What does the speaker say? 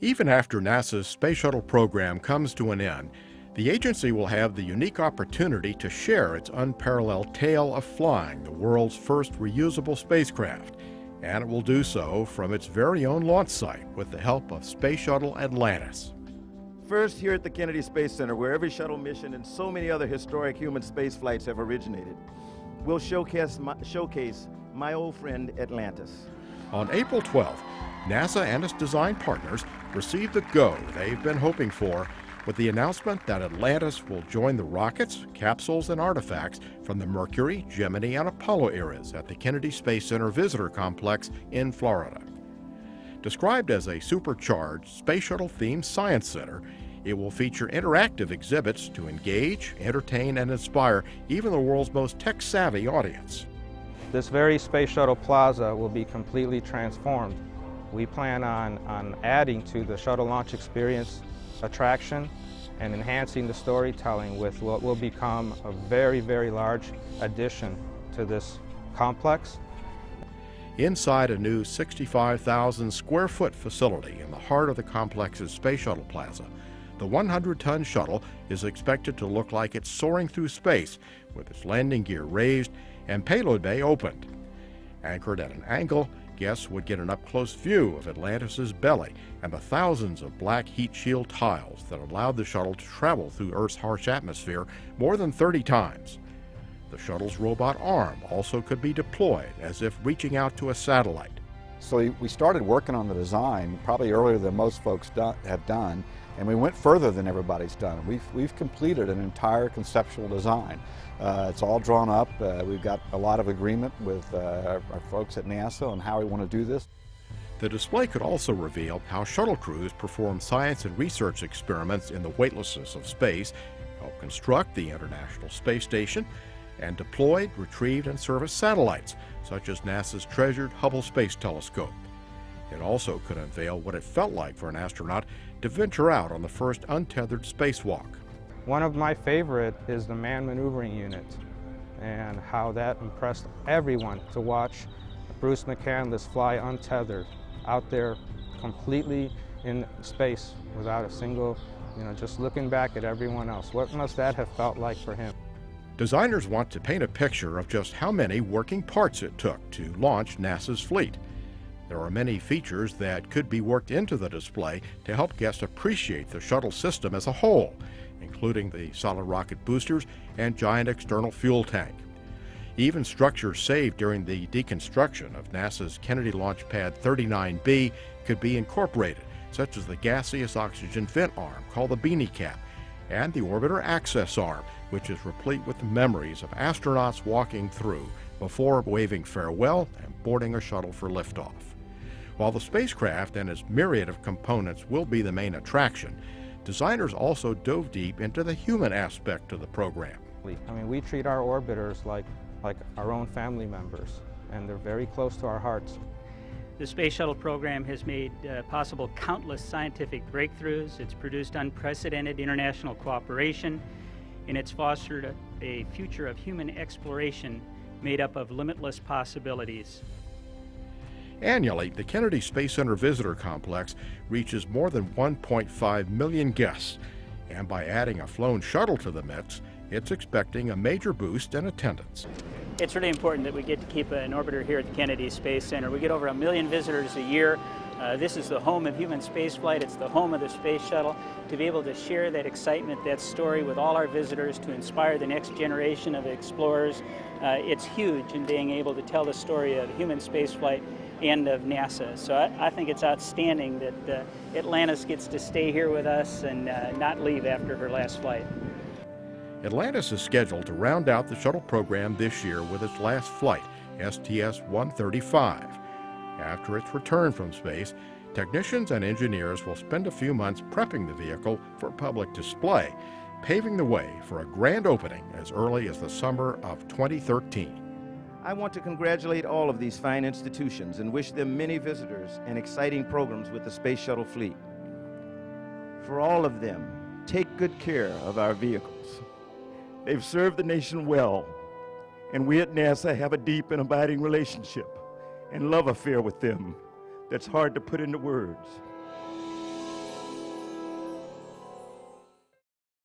Even after NASA's Space Shuttle program comes to an end, the agency will have the unique opportunity to share its unparalleled tale of flying the world's first reusable spacecraft, and it will do so from its very own launch site with the help of Space Shuttle Atlantis. First, here at the Kennedy Space Center, where every shuttle mission and so many other historic human space flights have originated, we'll showcase my old friend Atlantis. On April 12th, NASA and its design partners received the go they've been hoping for with the announcement that Atlantis will join the rockets, capsules, and artifacts from the Mercury, Gemini, and Apollo eras at the Kennedy Space Center Visitor Complex in Florida. Described as a supercharged Space Shuttle-themed science center, it will feature interactive exhibits to engage, entertain, and inspire even the world's most tech-savvy audience. This very Space Shuttle Plaza will be completely transformed. We plan on adding to the shuttle launch experience attraction and enhancing the storytelling with what will become a very, very large addition to this complex. Inside a new 65,000 square foot facility in the heart of the complex's Space Shuttle Plaza, the 100-ton shuttle is expected to look like it's soaring through space with its landing gear raised and payload bay opened. Anchored at an angle, guests would get an up-close view of Atlantis' belly and the thousands of black heat shield tiles that allowed the shuttle to travel through Earth's harsh atmosphere more than 30 times. The shuttle's robot arm also could be deployed as if reaching out to a satellite. So we started working on the design probably earlier than most folks have done, and we went further than everybody's done. We've completed an entire conceptual design. It's all drawn up. We've got a lot of agreement with our folks at NASA on how we want to do this. The display could also reveal how shuttle crews perform science and research experiments in the weightlessness of space, help construct the International Space Station, and deployed, retrieved, and serviced satellites, such as NASA's treasured Hubble Space Telescope. It also could unveil what it felt like for an astronaut to venture out on the first untethered spacewalk. One of my favorite is the manned maneuvering unit and how that impressed everyone to watch Bruce McCandless fly untethered out there completely in space without a single, just looking back at everyone else. What must that have felt like for him? Designers want to paint a picture of just how many working parts it took to launch NASA's fleet. There are many features that could be worked into the display to help guests appreciate the shuttle system as a whole, including the solid rocket boosters and giant external fuel tank. Even structures saved during the deconstruction of NASA's Kennedy Launch Pad 39B could be incorporated, such as the gaseous oxygen vent arm called the beanie cap, and the orbiter access arm, which is replete with memories of astronauts walking through before waving farewell and boarding a shuttle for liftoff. While the spacecraft and its myriad of components will be the main attraction, designers also dove deep into the human aspect of the program. I mean, we treat our orbiters like our own family members, and they're very close to our hearts. The Space Shuttle program has made possible countless scientific breakthroughs. It's produced unprecedented international cooperation, and it's fostered a future of human exploration made up of limitless possibilities. Annually, the Kennedy Space Center Visitor Complex reaches more than 1.5 million guests, and by adding a flown shuttle to the mix, it's expecting a major boost in attendance. It's really important that we get to keep an orbiter here at the Kennedy Space Center. We get over 1 million visitors a year. This is the home of human spaceflight. It's the home of the Space Shuttle. To be able to share that excitement, that story with all our visitors, to inspire the next generation of explorers, it's huge in being able to tell the story of human spaceflight and of NASA. So I think it's outstanding that Atlantis gets to stay here with us and not leave after her last flight. Atlantis is scheduled to round out the shuttle program this year with its last flight, STS-135. After its return from space, technicians and engineers will spend a few months prepping the vehicle for public display, paving the way for a grand opening as early as the summer of 2013. I want to congratulate all of these fine institutions and wish them many visitors and exciting programs with the Space Shuttle fleet. For all of them, take good care of our vehicles. They've served the nation well, and we at NASA have a deep and abiding relationship and love affair with them that's hard to put into words.